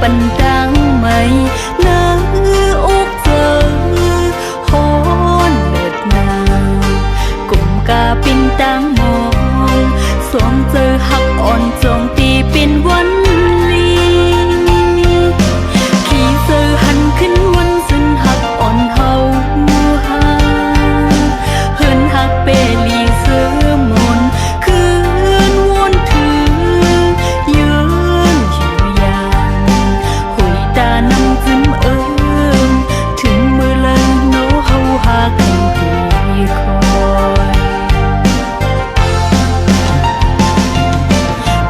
ปันดังไม่นาอุกเจอฮอนเลิดนากลุ่มกาปินตังมองสวงเจอหักอ่อนจงตีเป็นวันลีขี่เจอหันขึ้นวันซึ่งหักอ่อนเฮาหาเฮินหักเปลีเสือมนคืนวนถือยืนอยู่ยางหุยตานำจิ้มถึงมือเลยโนเฮาหากันปีคอย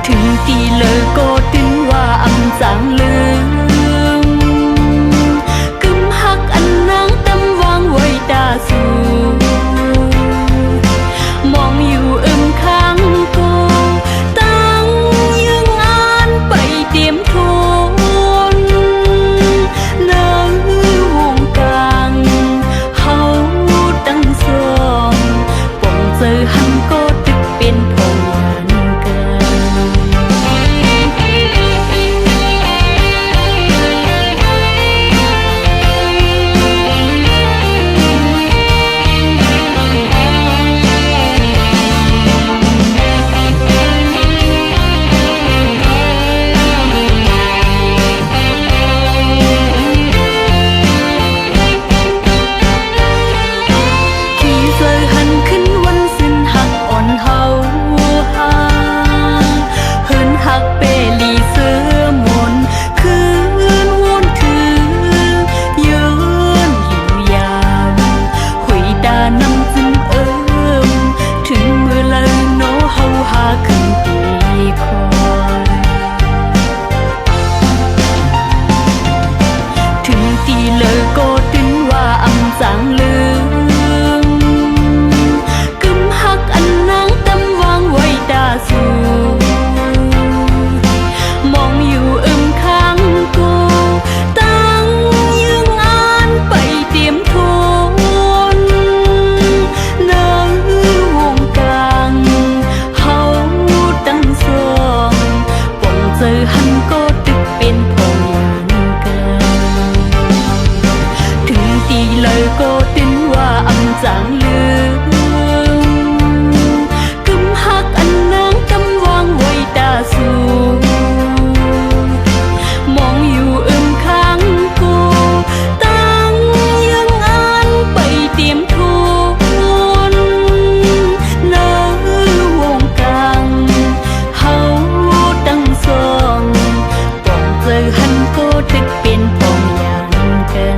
ถึงตีเลยก็ตึงว่าอำจางลืมกึมหักอันนางตำวางไว้ตาสูมองอยู่ข้างก็ตั้งยังอ่านไปเตรียมทนนางวงกลางเฮาตั้งสองป่องเจอหันก็ตึกเป็นพงยันกันขี่เจอหันขึ้นวันสิ้นหักอ่อนเฮาหาเฮินหักเปลีเสือมนคืนวนถือยืนอยู่ยามหุยตานำจิ้มถึงมือเลยโนเฮาหาขึ้นตีคอยถึงตีเลยก็ตึงว่าอำจางลืมกึมหักอันนางตำวางไว้ตาสูมองอยู่ข้างก็ตั้งยังอ่านไปเตรียมทนนางวงกลางเฮาตั้งสองป่องเจอหันก็ตึกเป็นพงยันกันถึงตีเลยก็ตึงว่าอำจางลืมกึมหักอันนางตำวางไว้ตาสูมองอยู่ข้างก็ตั้งยังอ่านไปเตรียมทนนางวงกลางเฮาตั้งสองป่องเจอหันก็ตึกเป็นพงยันกัน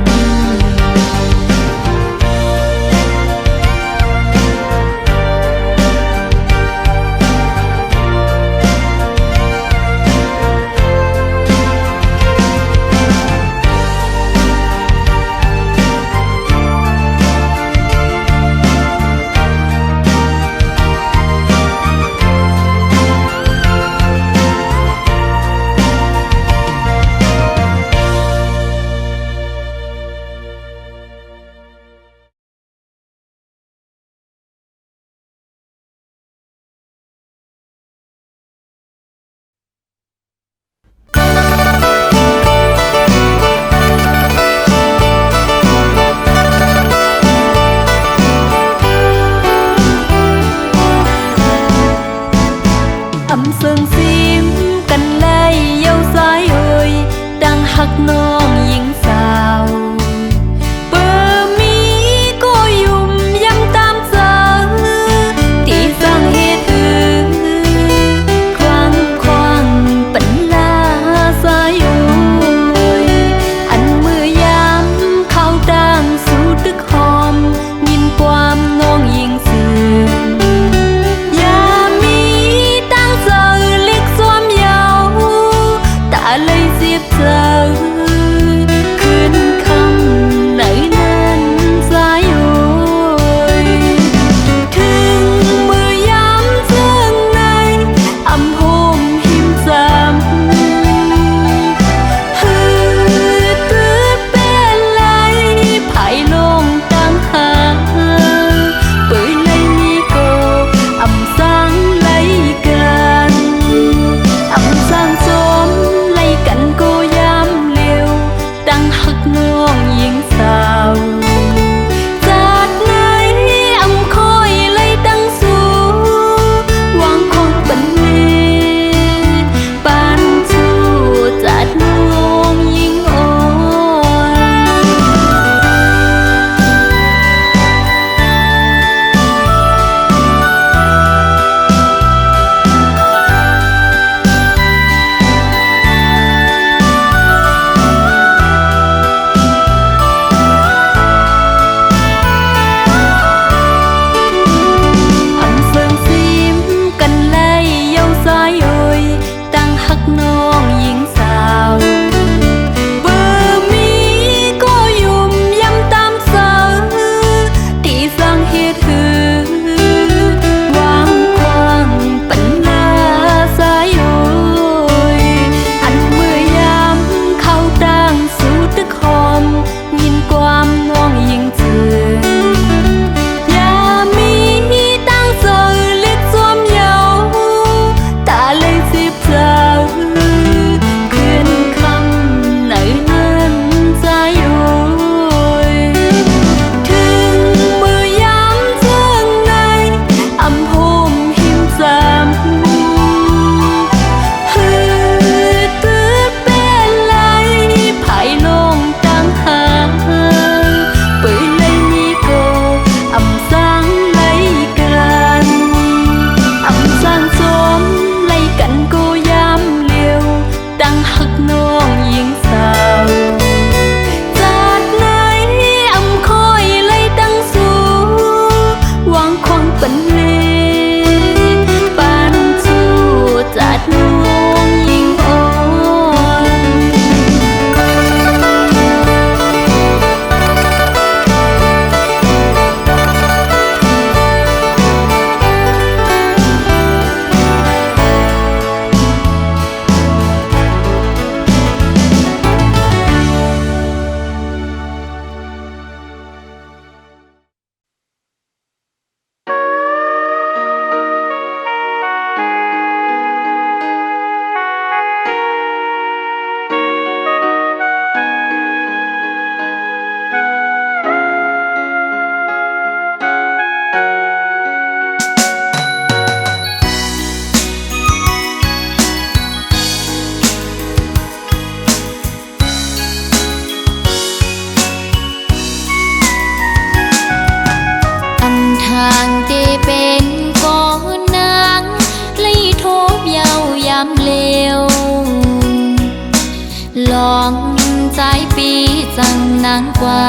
นางกว่า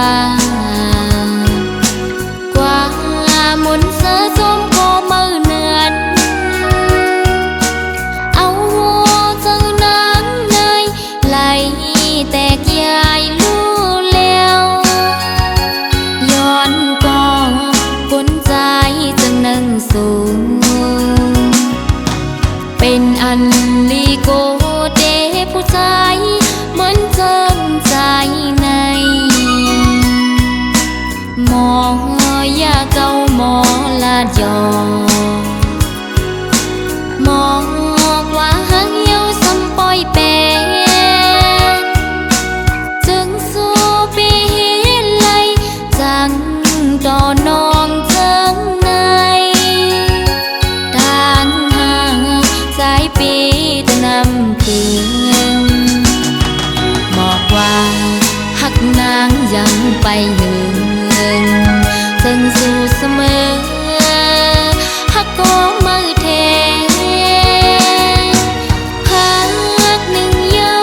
กว่ามุนเสือจมก็มือเนือนเอาหัวเจ้านางในไหลแตกยายลู่แล้วย้อนก็กุนใจจึงนั่งสูงเป็นอันลีโกเดผู้ชายเหมือนเจิมใจในหมอยาเก่าหมอลาดยอหมอกว่าหังเหี่ยวซ้ำปอยแปดจึงสู้ปีไหลจังดอนองเจิงในทางห่างสายปีตะนำเตือนบอกว่าหักนางยังไปหึงถึงสู่เสมอหักก็มือเทหักหนึ่งเย้า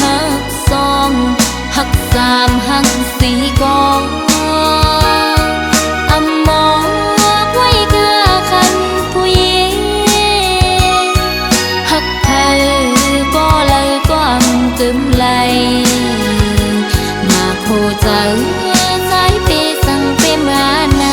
หักสองหักสามหักสี่กองอำมองไว้กาคันผู้หญิงหักเธอก็เลยก็กึมไหลมาโคใจสายเปสั่งเปมาน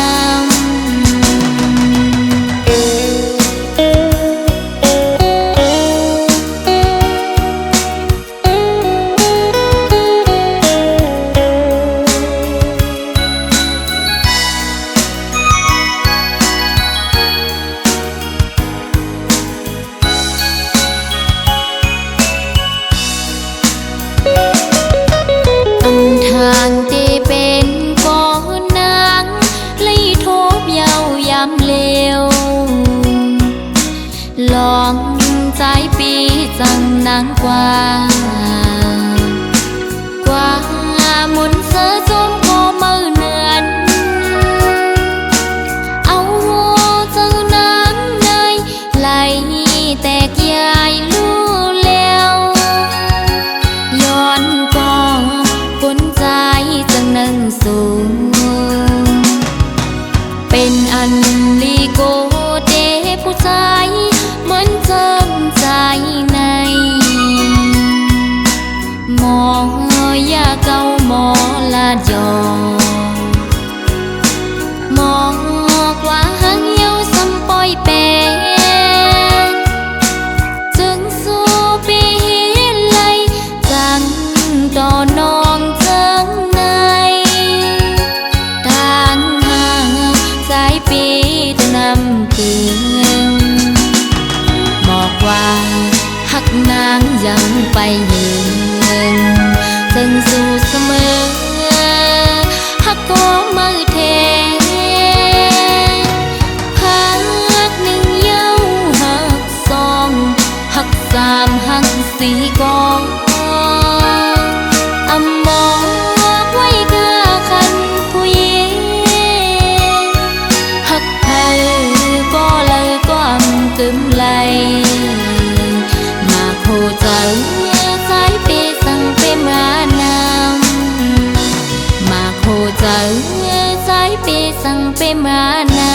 ทางที่เป็นก่อนนางเลยทบเยาวยำเลวลองใจปีจังนางกว่ากว่ามุนเสือจมก็มือเนือนเอาหัวเจ้านางในไหลแตกยายลู่แล้วย้อนก็กุนใจจังนั่งสูงเป็นอันลีโกเดผู้ชายเหมือนเจิมใจในหมอยาเก่าหมอลาดยอหมอกว่าหังเหี่ยวซ้ำปอยแปดจึงสู้ปีไหลจังดอนองเจิงในทางห่างสายปีตะนำเตือนบอกว่าหักนางยังไปหึงถึงสู่เสมอหักก็มือเทหักหนึ่งเย้าหักสองหักสามหักสี่กองอำมองไว้กาคันผู้หญิงหักเธอก็เลยก็กึมไหลมาโคใจสายเปสั่งเปมานำมาโคใจสายเปสั่งเปมานำ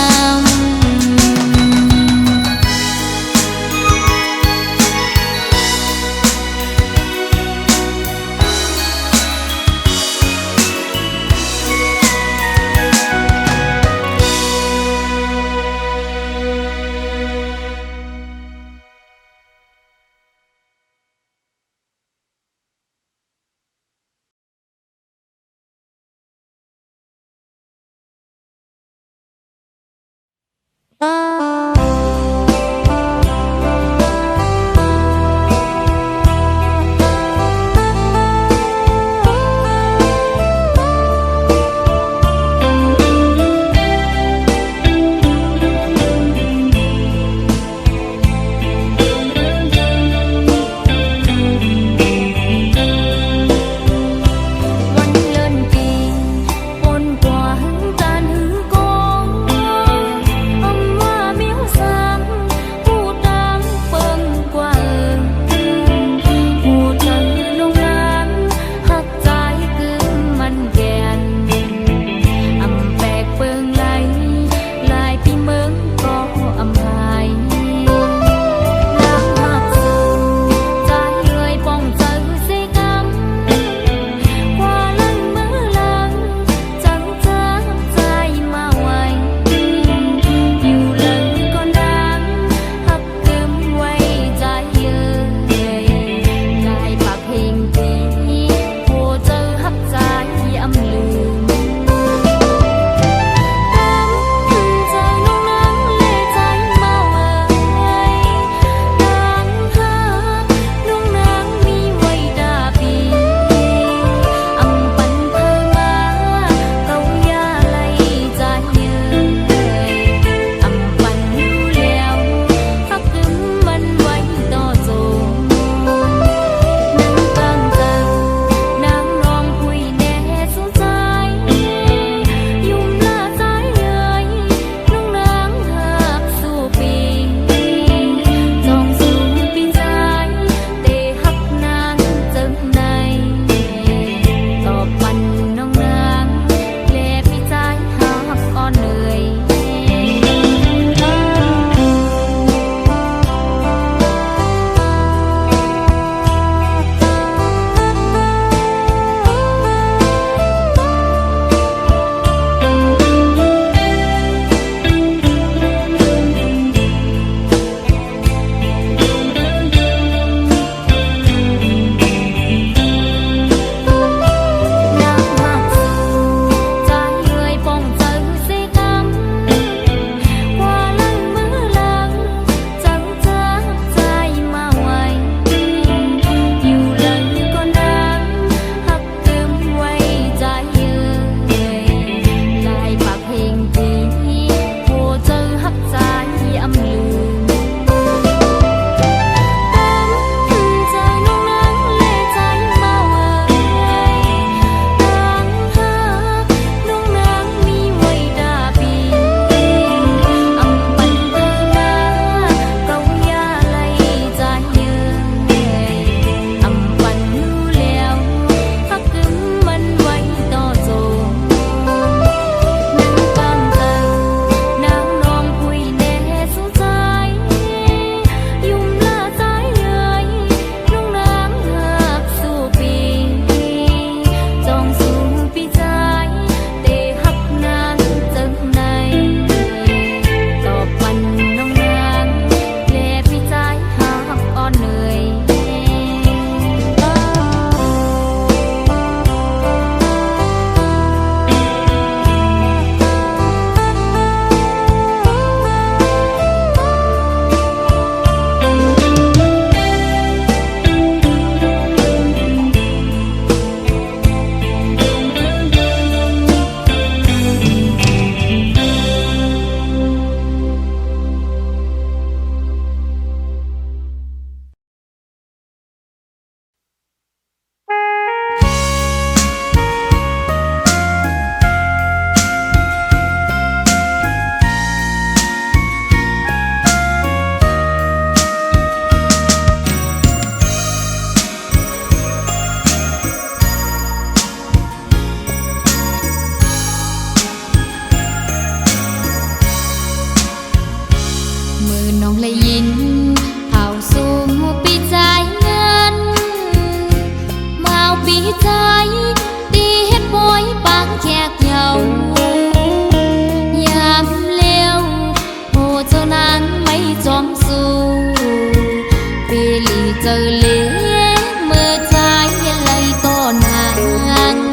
lễ mơ trái lấy to nàng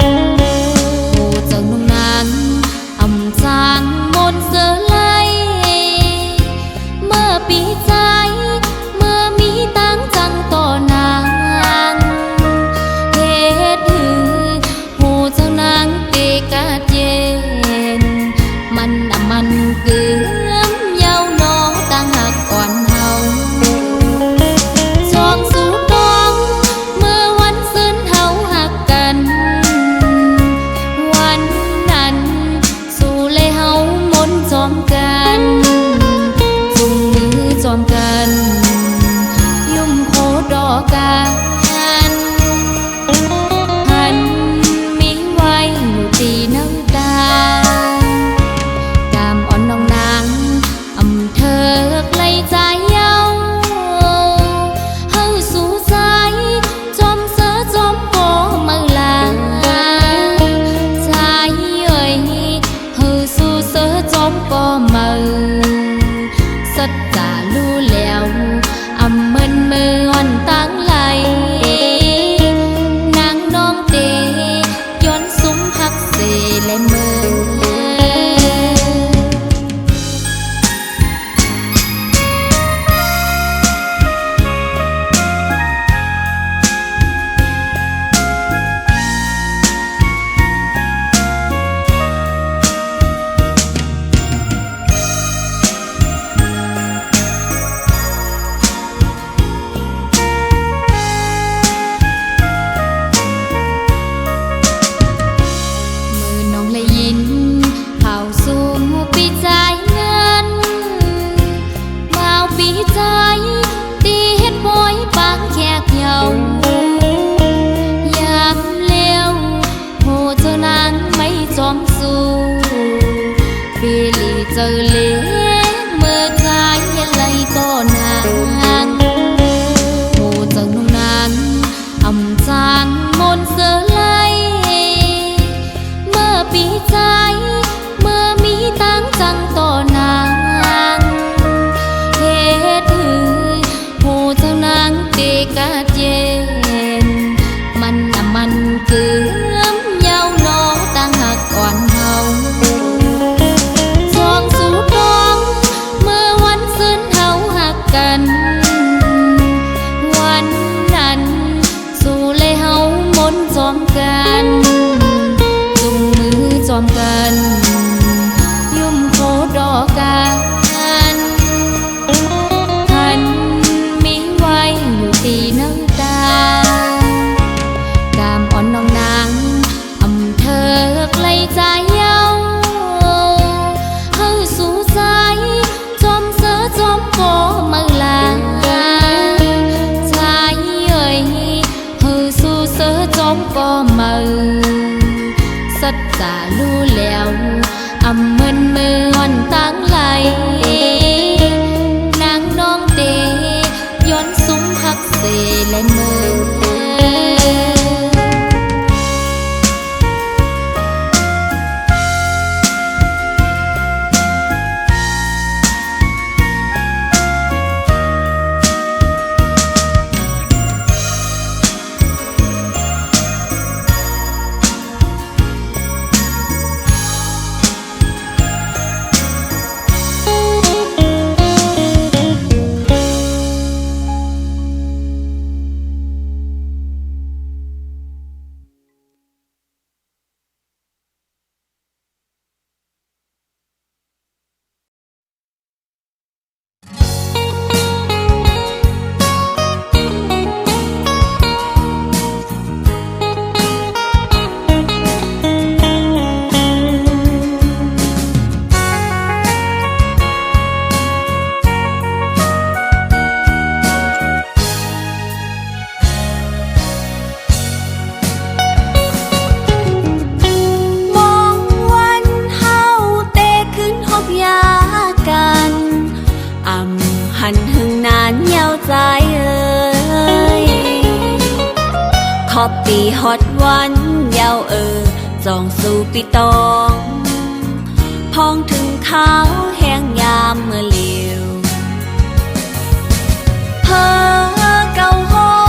hồ dầu nung nàng ẩm sang một giờ lấy mơ bí trái mơ mỹ tăng trăng to nàng hết hư hồ dầu nàng tê cá trênมันเกือบเย้าน้องตั้งหักอ่อนเฮาจองสู่น้องเมื่อวันซึ้นเฮาหักกันวันนั้นสู่เลยเฮามนจอมกันจุงมือจอมกันยุ่มโคดอกกันหันมีไว้อยู่ตีน้ำตาสัจจะรู้แล้วอำเมินมืออ่อนตั้งไหลนางน้องเตย้อนซุ้มหักเสและมือเจอเล่เมื่อชายไหลก็นางโหเจอนุ่งนางอำจางมนเสือไหลเมื่อปีใจเมื่อมีตั้งจังต่อนางเหตุหือโหเจ้านางเตกาเจนมันเกือบเย้าน้องตั้งหักอ่อนเฮากันวันนั้นสู่เลยเฮามนจอมกันจุงมือจอมกันยุ่มโคดอกกันทันมีไว้อยู่ตีน้ำตากามอ่อนน้องนางอำเธอไกลใจเย้าเฮาสู่สายจอมเสือจอมโคมาจอมก็มือสัจจะรู้แล้วอำเมินมืออ่อนตั้งไหลนางน้องเตย้อนซุ้มหักเสและมือหันหึงนานเย้าใจขอบปีฮอดวันเย้าจองสู่ปีตองพองถึงเท้าแห้งยามเมื่อเลียวเพอเก่าหอ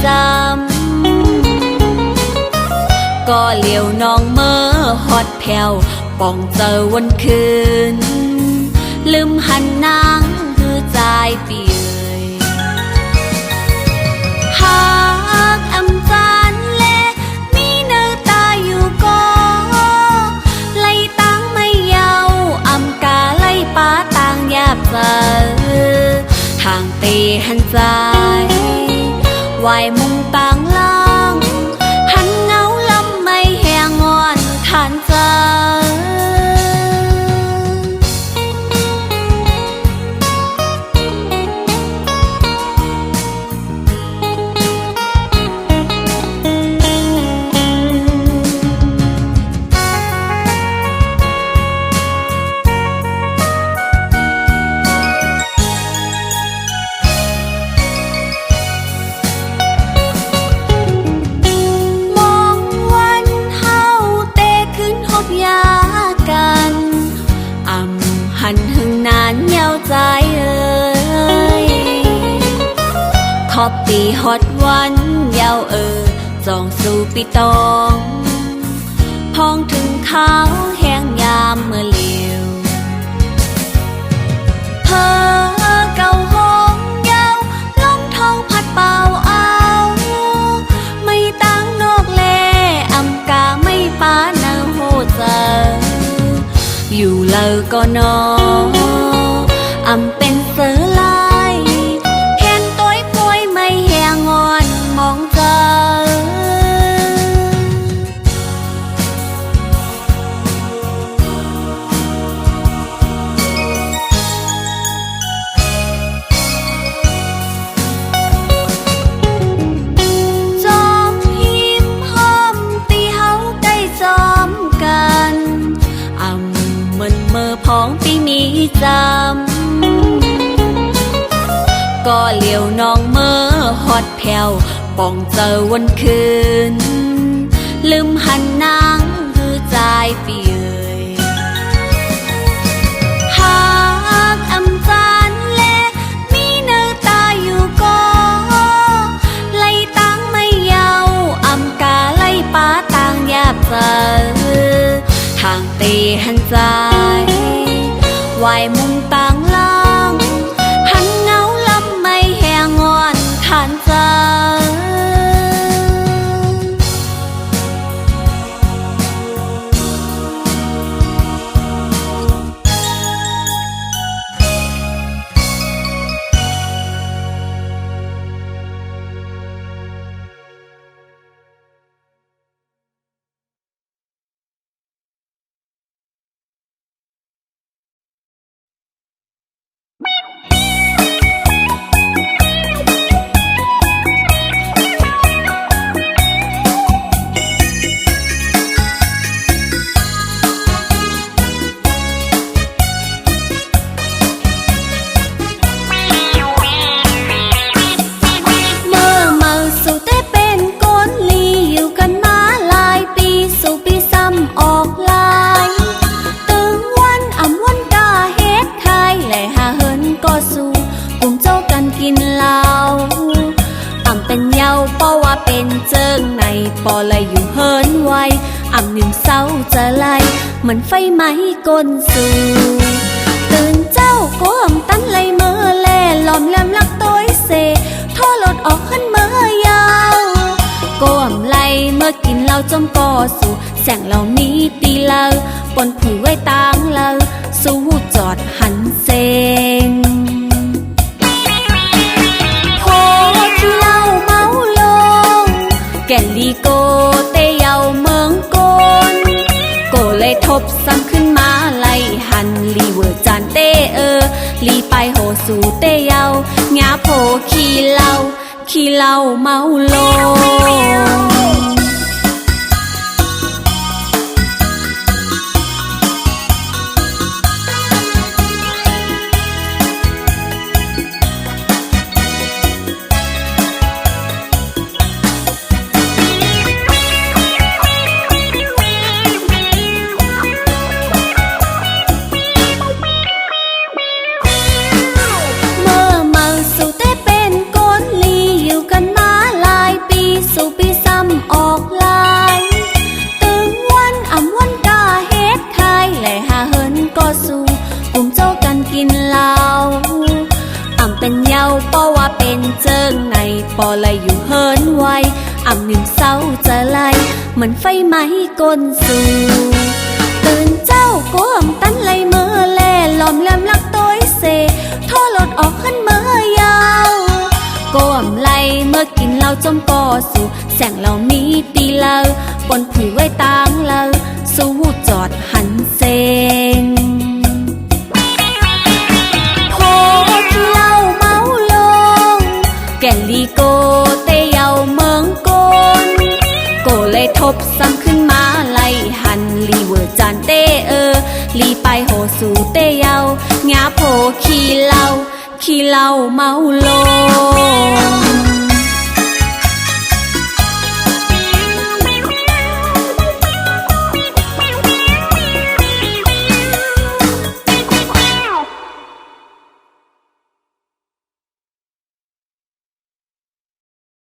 จำก็เหลียวน้องเมื่อฮอดแผ่วป่องเจอวันคืนลืมหันนางคือใจเปียหากอำจานเล่มีเนื้อตาอยู่ก็ไล่ตั้งไม่เยาอำกาไล่ป้าต่างยาบเจอทางเตหันใจวายมุงต่างล่างหันเงาลำไม่แหงงอนขานใจหันหึงนานเยาวใจเอ่ยขอบปีฮอดวันเยาวจองสู่ปีตองพองถึงขาวแห้งยามเมื่อเลียวเพอเก่าห้องเยาวลมทองพัดเป่าเอาไม่ตั้งนกแลอำกาไม่ป้าเนาโหเจออยู่เลยก็นออำเป็นเสือลายเห็นตัวป่วยไม่แหงงอนมองเจอจอมหิมห้อมตีเฮาใกล้จอมกันเหมือนเมื่อพ้องปีมีจำก็เหลียวน้องเมื่อฮอดแผ่วป่องเจอวันคืนลืมหันนางคือใจเปียหากอำจานเล่มีเนื้อตาอยู่ก็ไล่ตั้งไม่เยาอำกาไล่ป้าต่างยาบเจอทางเตหันใจวายมุงต่างล่างหันเงาลำไม่แหงงอนขานใจเป็นเจิงในปอเลยอยู่เฮินไวอ่ำหนึ่งเศร้าจะไล่เหมือนไฟไหม้ก้นสู่ตื่นเจ้าก้มตั้นเลยเมื่อแลหลอมแหลมลักต้อยเสท่อรถออกขึ้นเมื่อยาวก้มไล่เมื่อกินเหล้าจมปอสู่แสงเหล่านี้ตีเลาปนผือไว้ตางเลาสู้จอดหันเซงแก่นลีโกเตเยาเมืองโกนโกเลยทบซ้ำขึ้นมาไล่หันลีเวอร์จานเตลีไปโหสู่เตเยาหงาโผขี้เหล้าเมาโลเ เหมือนไฟไหม้ก้นสู่ตื่นเจ้าก้มตันไหลเมื่อแลหลอมแหลมลักต้อยเซโทรรถออกขึ้นเมื่อยาวก้มไหลเมื่อกินเหล้าจมก่อสู่แสงเรามีตีเลาปนผุยไว้ตางเลาสู้จอดหันเซงโพที่เหล้าเมาลงแก่นลีโกเตเยาเมืองโกนโกเลยทบซ้ำขึ้นมาไล่หันลีเวอร์จานเตลีไปโหสู่เตเยางาโพขี้เหล้าเมาลง